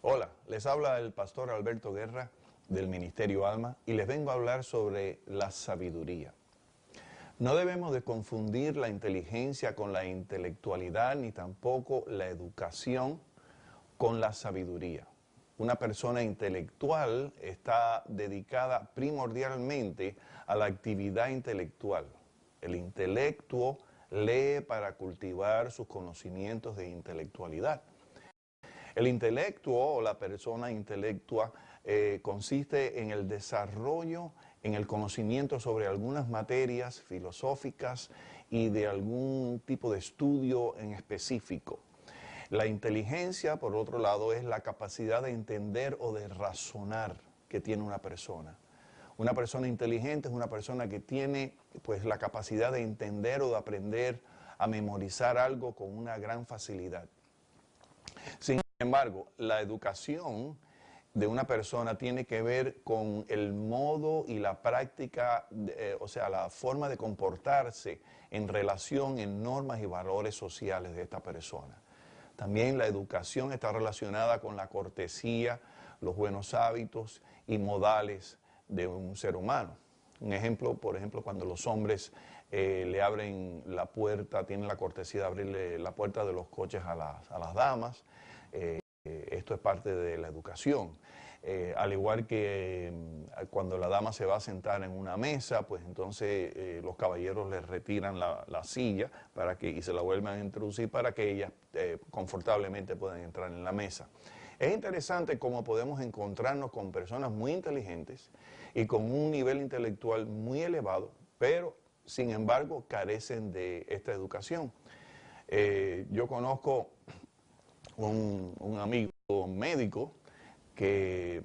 Hola, les habla el pastor Alberto Guerra del Ministerio Alma y les vengo a hablar sobre la sabiduría. No debemos de confundir la inteligencia con la intelectualidad ni tampoco la educación con la sabiduría. Una persona intelectual está dedicada primordialmente a la actividad intelectual. El intelectuo lee para cultivar sus conocimientos de intelectualidad. El intelectuo o la persona intelectua consiste en el desarrollo, en el conocimiento sobre algunas materias filosóficas y de algún tipo de estudio en específico. La inteligencia, por otro lado, es la capacidad de entender o de razonar que tiene una persona. Una persona inteligente es una persona que tiene pues, la capacidad de entender o de aprender a memorizar algo con una gran facilidad. Sin embargo, la educación de una persona tiene que ver con el modo y la práctica, o sea, la forma de comportarse en relación en normas y valores sociales de esta persona. También la educación está relacionada con la cortesía, los buenos hábitos y modales de un ser humano. Un ejemplo, por ejemplo, cuando los hombres le abren la puerta, tienen la cortesía de abrirle la puerta de los coches a las damas. Esto es parte de la educación. Al igual que cuando la dama se va a sentar en una mesa, pues entonces los caballeros les retiran la silla y se la vuelven a introducir para que ellas confortablemente puedan entrar en la mesa. Es interesante cómo podemos encontrarnos con personas muy inteligentes y con un nivel intelectual muy elevado, pero sin embargo carecen de esta educación. Yo conozco un amigo médico que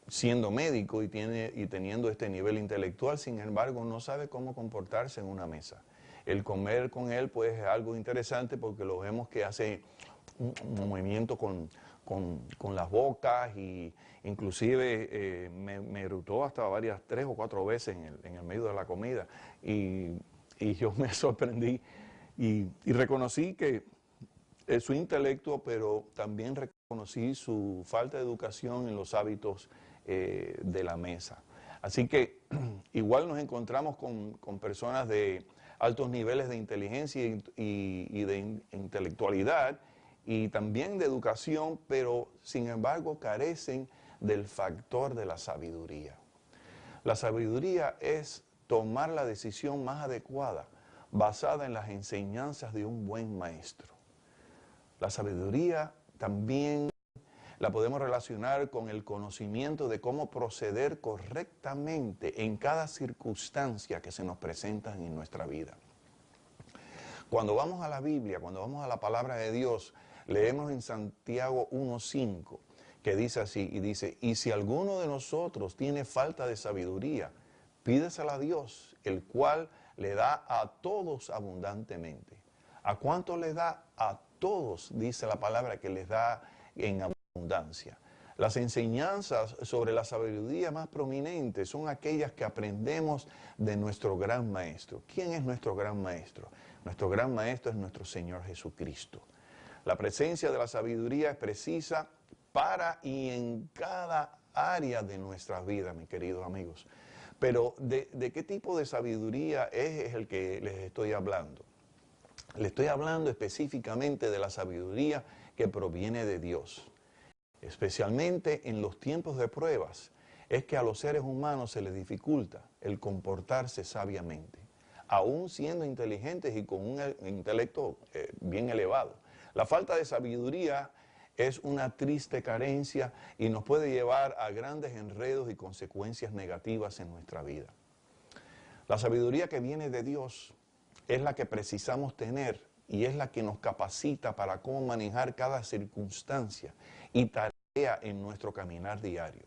siendo médico y teniendo este nivel intelectual, sin embargo, no sabe cómo comportarse en una mesa. El comer con él pues es algo interesante porque lo vemos que hace un movimiento con las bocas y inclusive me erutó hasta 3 o 4 veces en el medio de la comida y yo me sorprendí y reconocí que su intelecto, pero también reconocí su falta de educación en los hábitos de la mesa. Así que igual nos encontramos con personas de altos niveles de inteligencia y de intelectualidad y también de educación, pero sin embargo carecen del factor de la sabiduría. La sabiduría es tomar la decisión más adecuada basada en las enseñanzas de un buen maestro. La sabiduría también la podemos relacionar con el conocimiento de cómo proceder correctamente en cada circunstancia que se nos presenta en nuestra vida. Cuando vamos a la Biblia, cuando vamos a la palabra de Dios, leemos en Santiago 1:5, que dice así, y dice, y si alguno de nosotros tiene falta de sabiduría, pídesela a Dios, el cual le da a todos abundantemente. ¿A cuánto le da? A todos, dice la palabra, que les da en abundancia. Las enseñanzas sobre la sabiduría más prominentes son aquellas que aprendemos de nuestro gran maestro. ¿Quién es nuestro gran maestro? Nuestro gran maestro es nuestro Señor Jesucristo. La presencia de la sabiduría es precisa para y en cada área de nuestras vidas, mis queridos amigos. Pero ¿de qué tipo de sabiduría es el que les estoy hablando? Le estoy hablando específicamente de la sabiduría que proviene de Dios. Especialmente en los tiempos de pruebas, es que a los seres humanos se les dificulta el comportarse sabiamente, aún siendo inteligentes y con un intelecto bien elevado. La falta de sabiduría es una triste carencia y nos puede llevar a grandes enredos y consecuencias negativas en nuestra vida. La sabiduría que viene de Dios es la que precisamos tener y es la que nos capacita para cómo manejar cada circunstancia y tarea en nuestro caminar diario.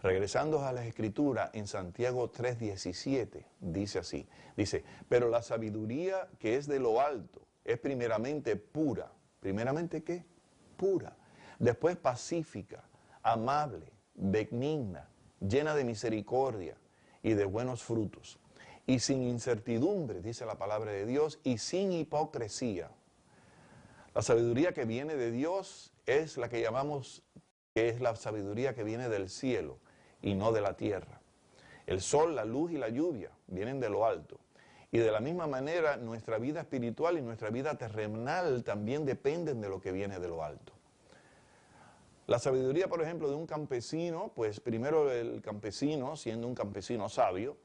Regresando a la Escritura, en Santiago 3:17, dice así, dice, pero la sabiduría que es de lo alto es primeramente pura. ¿Primeramente qué? Pura. Después pacífica, amable, benigna, llena de misericordia y de buenos frutos. Y sin incertidumbre, dice la palabra de Dios, y sin hipocresía. La sabiduría que viene de Dios es la que llamamos que es la sabiduría que viene del cielo y no de la tierra. El sol, la luz y la lluvia vienen de lo alto. Y de la misma manera, nuestra vida espiritual y nuestra vida terrenal también dependen de lo que viene de lo alto. La sabiduría, por ejemplo, de un campesino, pues primero el campesino, siendo un campesino sabio,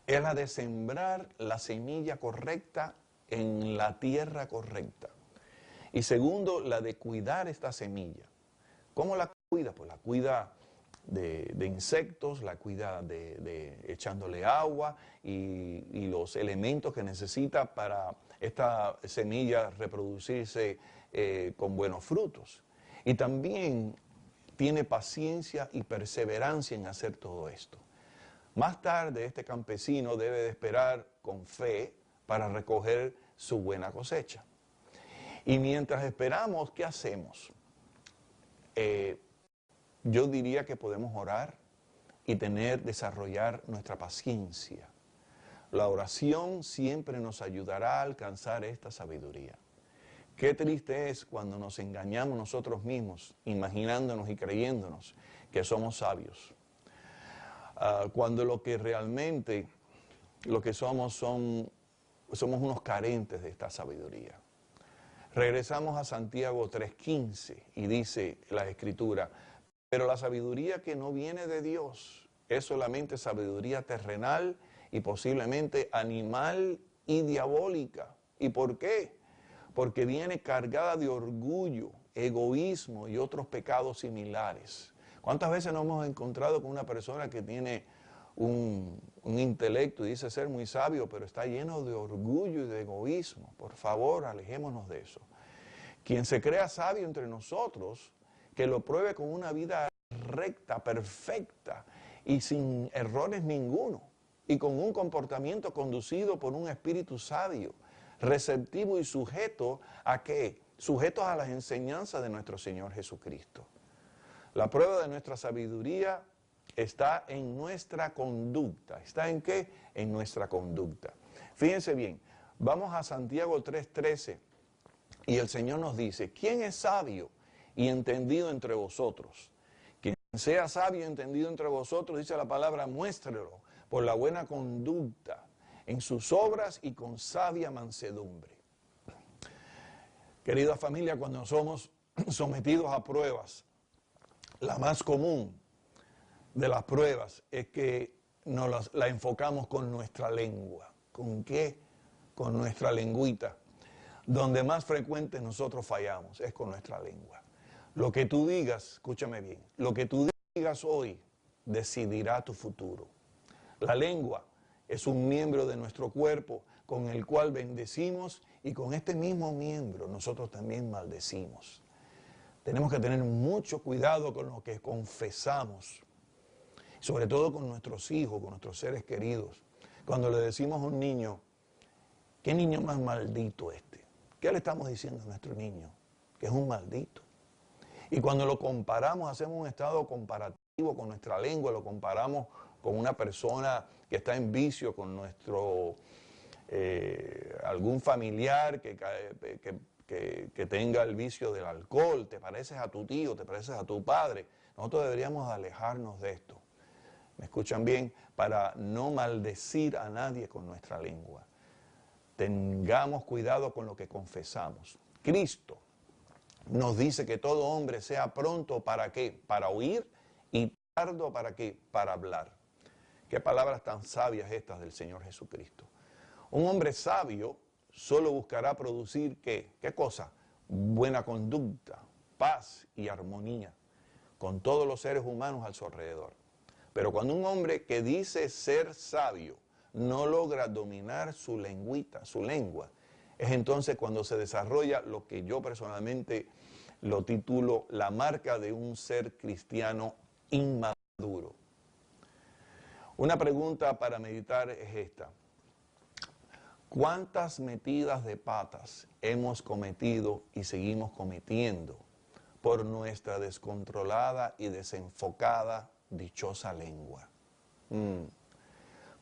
es la de sembrar la semilla correcta en la tierra correcta. Y segundo, la de cuidar esta semilla. ¿Cómo la cuida? Pues la cuida de insectos, la cuida de echándole agua y los elementos que necesita para esta semilla reproducirse con buenos frutos. Y también tiene paciencia y perseverancia en hacer todo esto. Más tarde este campesino debe de esperar con fe para recoger su buena cosecha. Y mientras esperamos, ¿qué hacemos? Yo diría que podemos orar y desarrollar nuestra paciencia. La oración siempre nos ayudará a alcanzar esta sabiduría. Qué triste es cuando nos engañamos nosotros mismos, imaginándonos y creyéndonos que somos sabios. Cuando lo que realmente, lo que somos unos carentes de esta sabiduría. Regresamos a Santiago 3:15 y dice la Escritura, pero la sabiduría que no viene de Dios es solamente sabiduría terrenal y posiblemente animal y diabólica. ¿Y por qué? Porque viene cargada de orgullo, egoísmo y otros pecados similares. ¿Cuántas veces nos hemos encontrado con una persona que tiene un intelecto y dice ser muy sabio, pero está lleno de orgullo y de egoísmo? Por favor, alejémonos de eso. Quien se crea sabio entre nosotros, que lo pruebe con una vida recta, perfecta y sin errores ninguno, y con un comportamiento conducido por un espíritu sabio, receptivo y sujeto ¿a qué? Sujetos a las enseñanzas de nuestro Señor Jesucristo. La prueba de nuestra sabiduría está en nuestra conducta. ¿Está en qué? En nuestra conducta. Fíjense bien, vamos a Santiago 3:13 y el Señor nos dice, ¿quién es sabio y entendido entre vosotros? Quien sea sabio y entendido entre vosotros, dice la palabra, muéstrelo por la buena conducta en sus obras y con sabia mansedumbre. Querida familia, cuando somos sometidos a pruebas, la más común de las pruebas es que la enfocamos con nuestra lengua. ¿Con qué? Con nuestra lengüita. Donde más frecuente nosotros fallamos es con nuestra lengua. Lo que tú digas, escúchame bien, lo que tú digas hoy decidirá tu futuro. La lengua es un miembro de nuestro cuerpo con el cual bendecimos y con este mismo miembro nosotros también maldecimos. Tenemos que tener mucho cuidado con lo que confesamos, sobre todo con nuestros hijos, con nuestros seres queridos. Cuando le decimos a un niño, ¿qué niño más maldito este? ¿Qué le estamos diciendo a nuestro niño? Que es un maldito. Y cuando lo comparamos, hacemos un estado comparativo con nuestra lengua, lo comparamos con una persona que está en vicio, con algún familiar que tenga el vicio del alcohol, te pareces a tu tío, te pareces a tu padre. Nosotros deberíamos alejarnos de esto. ¿Me escuchan bien? Para no maldecir a nadie con nuestra lengua. Tengamos cuidado con lo que confesamos. Cristo nos dice que todo hombre sea pronto ¿para qué? Para oír y tardo ¿para qué? Para hablar. Qué palabras tan sabias estas del Señor Jesucristo. Un hombre sabio solo buscará producir ¿qué? ¿Qué cosa? Buena conducta, paz y armonía con todos los seres humanos a su alrededor. Pero cuando un hombre que dice ser sabio no logra dominar su lengüita, su lengua, es entonces cuando se desarrolla lo que yo personalmente lo titulo la marca de un ser cristiano inmaduro. Una pregunta para meditar es esta. ¿Cuántas metidas de patas hemos cometido y seguimos cometiendo por nuestra descontrolada y desenfocada dichosa lengua?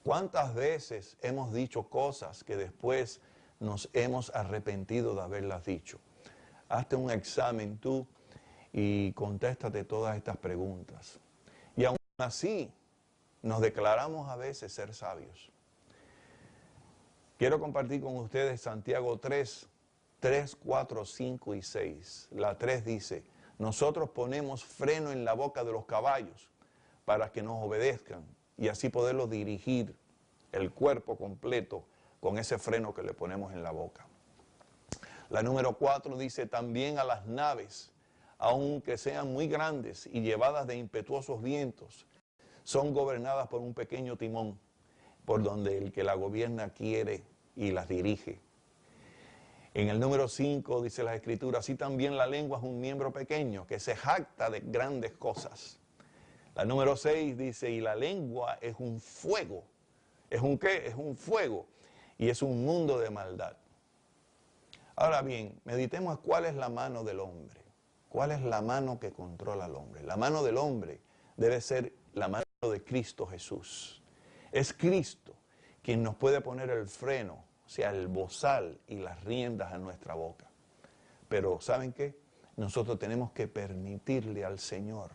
¿Cuántas veces hemos dicho cosas que después nos hemos arrepentido de haberlas dicho? Hazte un examen tú y contéstate todas estas preguntas. Y aún así, nos declaramos a veces ser sabios. Quiero compartir con ustedes Santiago 3, 4, 5 y 6. La 3 dice, nosotros ponemos freno en la boca de los caballos para que nos obedezcan y así poderlos dirigir el cuerpo completo con ese freno que le ponemos en la boca. La número 4 dice, también a las naves, aunque sean muy grandes y llevadas de impetuosos vientos, son gobernadas por un pequeño timón, por donde el que la gobierna quiere y las dirige. En el número 5 dice la Escritura, así también la lengua es un miembro pequeño que se jacta de grandes cosas. La número 6 dice, y la lengua es un fuego. ¿Es un qué? Es un fuego y es un mundo de maldad. Ahora bien, meditemos cuál es la mano del hombre. ¿Cuál es la mano que controla al hombre? La mano del hombre debe ser la mano de Cristo Jesús. Es Cristo quien nos puede poner el freno, o sea, el bozal y las riendas a nuestra boca. Pero ¿saben qué? Nosotros tenemos que permitirle al Señor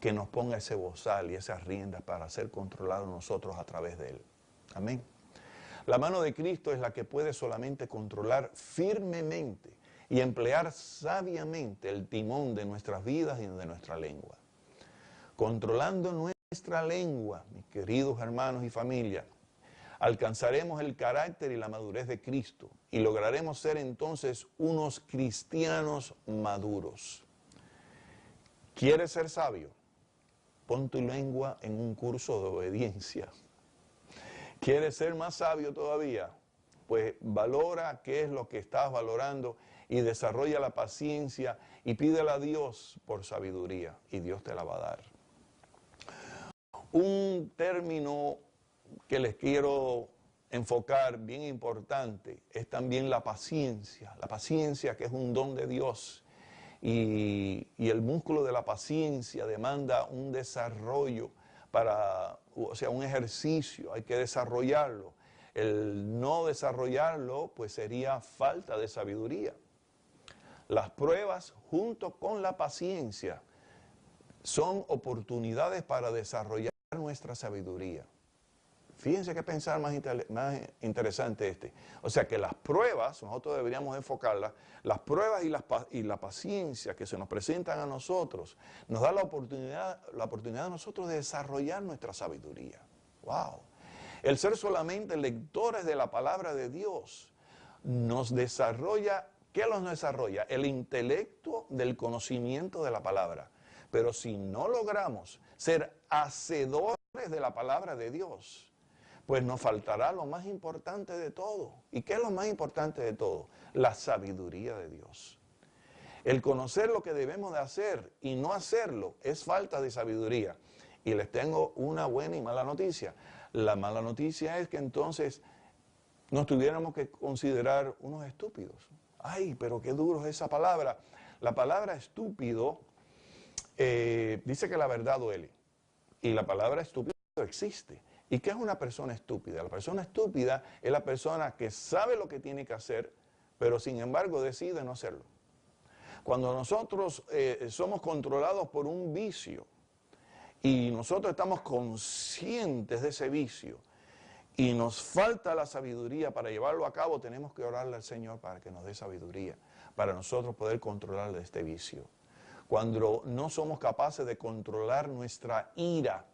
que nos ponga ese bozal y esas riendas para ser controlados nosotros a través de Él. Amén. La mano de Cristo es la que puede solamente controlar firmemente y emplear sabiamente el timón de nuestras vidas y de nuestra lengua. Controlando nuestra lengua, mis queridos hermanos y familia, alcanzaremos el carácter y la madurez de Cristo y lograremos ser entonces unos cristianos maduros. ¿Quieres ser sabio? Pon tu lengua en un curso de obediencia. ¿Quieres ser más sabio todavía? Pues valora qué es lo que estás valorando y desarrolla la paciencia y pídele a Dios por sabiduría y Dios te la va a dar. Un término que les quiero enfocar bien importante es también la paciencia. La paciencia que es un don de Dios y el músculo de la paciencia demanda un desarrollo o sea, un ejercicio, hay que desarrollarlo. El no desarrollarlo pues sería falta de sabiduría. Las pruebas junto con la paciencia son oportunidades para desarrollar nuestra sabiduría. Fíjense qué pensar más interesante este. O sea que las pruebas, nosotros deberíamos enfocarlas, las pruebas y la paciencia que se nos presentan a nosotros, nos da la oportunidad a nosotros de desarrollar nuestra sabiduría. ¡Wow! El ser solamente lectores de la palabra de Dios nos desarrolla, ¿qué nos desarrolla? El intelecto del conocimiento de la palabra. Pero si no logramos ser hacedores de la palabra de Dios, pues nos faltará lo más importante de todo. ¿Y qué es lo más importante de todo? La sabiduría de Dios. El conocer lo que debemos de hacer y no hacerlo es falta de sabiduría. Y les tengo una buena y mala noticia. La mala noticia es que entonces nos tuviéramos que considerar unos estúpidos. Ay, pero qué duro es esa palabra. La palabra estúpido dice que la verdad duele. Y la palabra estúpido existe. ¿Y qué es una persona estúpida? La persona estúpida es la persona que sabe lo que tiene que hacer, pero sin embargo decide no hacerlo. Cuando nosotros somos controlados por un vicio y nosotros estamos conscientes de ese vicio y nos falta la sabiduría para llevarlo a cabo, tenemos que orarle al Señor para que nos dé sabiduría, para nosotros poder controlar este vicio. Cuando no somos capaces de controlar nuestra ira,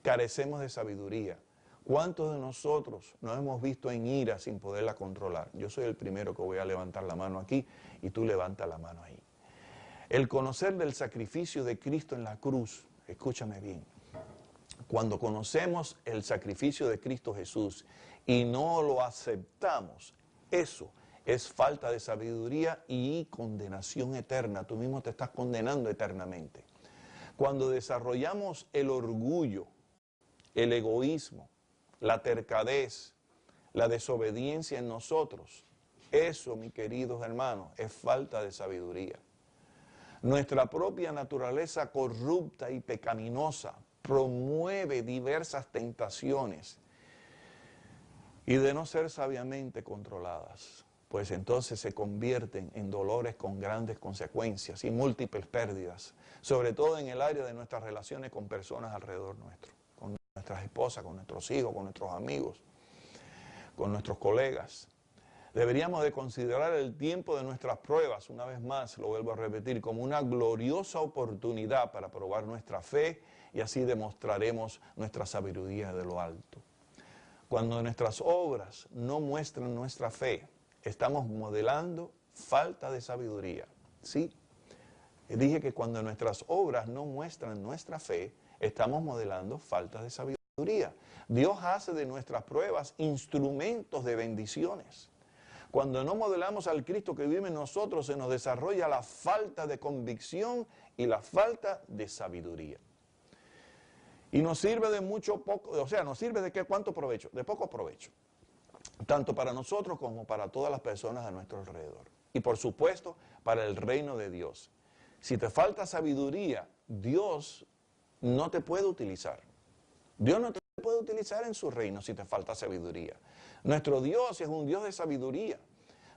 carecemos de sabiduría. ¿Cuántos de nosotros nos hemos visto en ira sin poderla controlar? Yo soy el primero que voy a levantar la mano aquí y tú levanta la mano ahí. El conocer del sacrificio de Cristo en la cruz, escúchame bien, cuando conocemos el sacrificio de Cristo Jesús y no lo aceptamos, eso es falta de sabiduría y condenación eterna. Tú mismo te estás condenando eternamente. Cuando desarrollamos el orgullo, el egoísmo, la tercadez, la desobediencia en nosotros, eso, mis queridos hermanos, es falta de sabiduría. Nuestra propia naturaleza corrupta y pecaminosa promueve diversas tentaciones y de no ser sabiamente controladas, pues entonces se convierten en dolores con grandes consecuencias y múltiples pérdidas, sobre todo en el área de nuestras relaciones con personas alrededor nuestro, con nuestras esposas, con nuestros hijos, con nuestros amigos, con nuestros colegas. Deberíamos de considerar el tiempo de nuestras pruebas, una vez más, lo vuelvo a repetir, como una gloriosa oportunidad para probar nuestra fe y así demostraremos nuestra sabiduría de lo alto. Cuando nuestras obras no muestran nuestra fe, estamos modelando falta de sabiduría. ¿Sí? Dije que cuando nuestras obras no muestran nuestra fe, estamos modelando falta de sabiduría. Dios hace de nuestras pruebas instrumentos de bendiciones. Cuando no modelamos al Cristo que vive en nosotros, se nos desarrolla la falta de convicción y la falta de sabiduría. Y nos sirve de mucho poco, o sea, nos sirve de qué, cuánto provecho, de poco provecho. Tanto para nosotros como para todas las personas a nuestro alrededor. Y por supuesto, para el reino de Dios. Si te falta sabiduría, Dios no te puede utilizar. Dios no te puede utilizar en su reino si te falta sabiduría. Nuestro Dios es un Dios de sabiduría.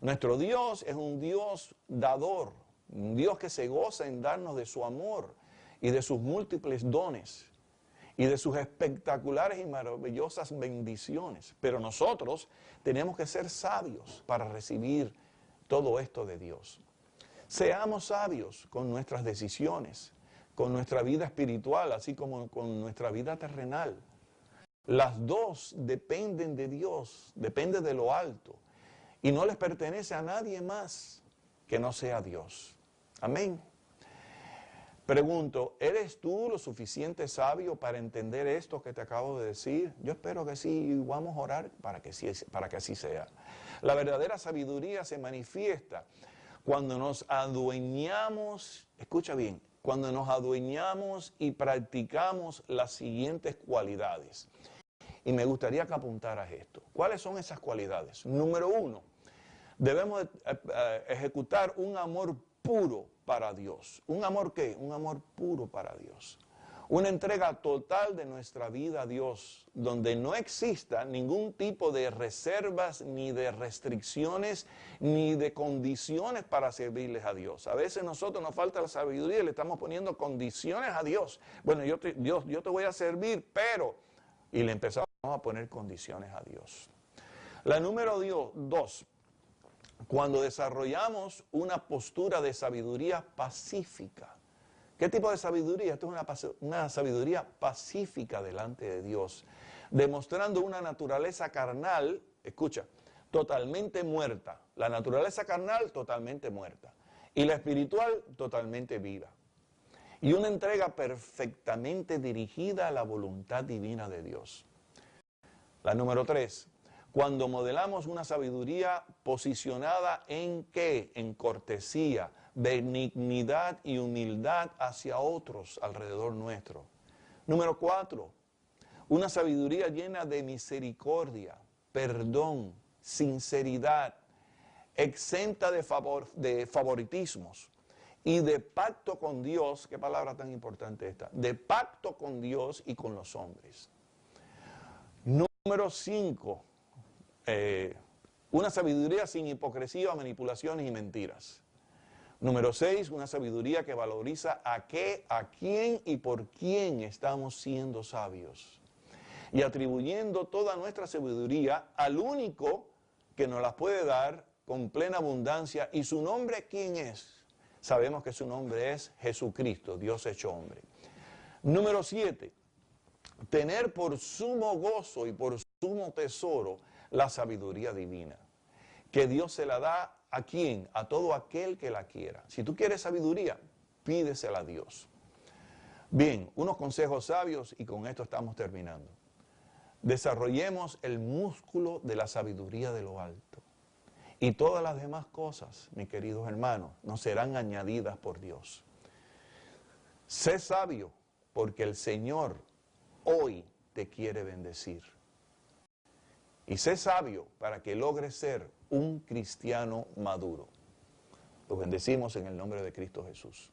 Nuestro Dios es un Dios dador. Un Dios que se goza en darnos de su amor y de sus múltiples dones y de sus espectaculares y maravillosas bendiciones. Pero nosotros tenemos que ser sabios para recibir todo esto de Dios. Seamos sabios con nuestras decisiones, con nuestra vida espiritual, así como con nuestra vida terrenal. Las dos dependen de Dios, dependen de lo alto, y no les pertenece a nadie más que no sea Dios. Amén. Pregunto, ¿eres tú lo suficiente sabio para entender esto que te acabo de decir? Yo espero que sí, y vamos a orar para que así sea. La verdadera sabiduría se manifiesta cuando nos adueñamos, escucha bien, cuando nos adueñamos y practicamos las siguientes cualidades. Y me gustaría que apuntaras esto. ¿Cuáles son esas cualidades? Número 1, debemos ejecutar un amor puro para Dios. ¿Un amor qué? Un amor puro para Dios. Una entrega total de nuestra vida a Dios, donde no exista ningún tipo de reservas, ni de restricciones, ni de condiciones para servirles a Dios. A veces nosotros nos falta la sabiduría y le estamos poniendo condiciones a Dios. Bueno, yo te voy a servir, pero... Y le empezamos a poner condiciones a Dios. La número 2, cuando desarrollamos una postura de sabiduría pacífica. ¿Qué tipo de sabiduría? Esto es una sabiduría pacífica delante de Dios, demostrando una naturaleza carnal, escucha, totalmente muerta. La naturaleza carnal totalmente muerta y la espiritual totalmente viva. Y una entrega perfectamente dirigida a la voluntad divina de Dios. La número 3, cuando modelamos una sabiduría posicionada en ¿qué? En cortesía, benignidad y humildad hacia otros alrededor nuestro. Número 4, una sabiduría llena de misericordia, perdón, sinceridad, exenta de favoritismos y de pacto con Dios. ¿Qué palabra tan importante esta? De pacto con Dios y con los hombres. Número 5, una sabiduría sin hipocresía, manipulaciones y mentiras. Número 6, una sabiduría que valoriza a qué, a quién y por quién estamos siendo sabios. Y atribuyendo toda nuestra sabiduría al único que nos las puede dar con plena abundancia. ¿Y su nombre quién es? Sabemos que su nombre es Jesucristo, Dios hecho hombre. Número 7, tener por sumo gozo y por sumo tesoro la sabiduría divina. Que Dios se la da ¿a quién? A todo aquel que la quiera. Si tú quieres sabiduría, pídesela a Dios. Bien, unos consejos sabios y con esto estamos terminando. Desarrollemos el músculo de la sabiduría de lo alto. Y todas las demás cosas, mis queridos hermanos, nos serán añadidas por Dios. Sé sabio, porque el Señor hoy te quiere bendecir. Y sé sabio para que logres ser un cristiano maduro. Los bendecimos en el nombre de Cristo Jesús.